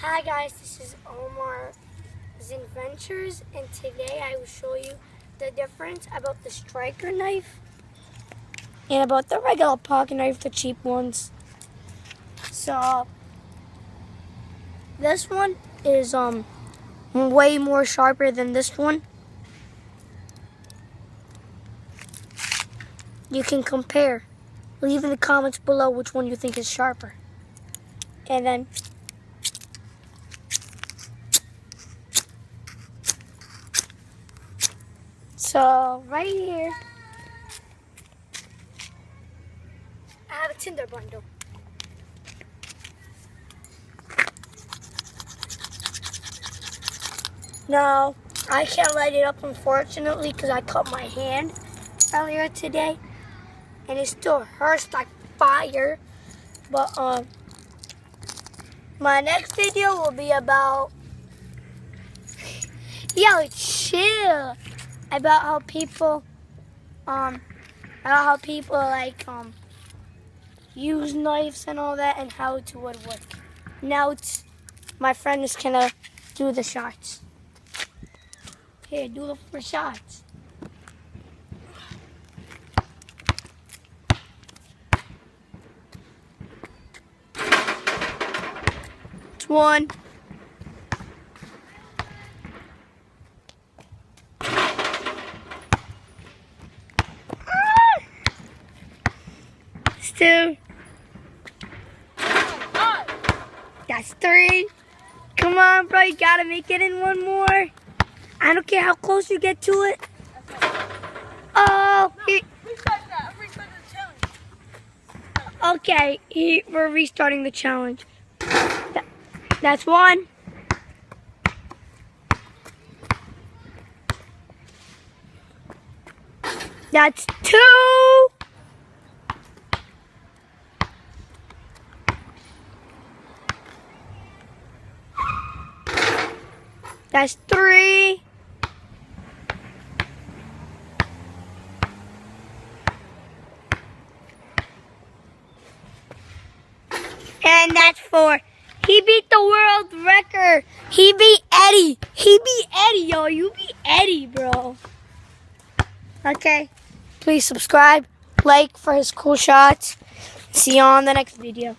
Hi guys, this is Omar's Adventures, and today I will show you the difference about the striker knife and about the regular pocket knife, the cheap ones. So this one is way more sharper than this one. You can compare. Leave in the comments below which one you think is sharper. And then so right here I have a Tinder bundle. No, I can't light it up unfortunately because I cut my hand earlier today and it still hurts like fire. But my next video will be about chill. About how people use knives and all that and how it would work. Now my friend is gonna do the shots. Here, do the first shots. It's one. It's two. That's three. Come on, bro, you gotta make it in one more. I don't care how close you get to it. Oh, okay, we're restarting the challenge. That's one. That's two. That's three. And that's four. He beat the world record. He beat Eddie. Yo. You beat Eddie, bro. Okay. Please subscribe, like for his cool shots. See you on the next video.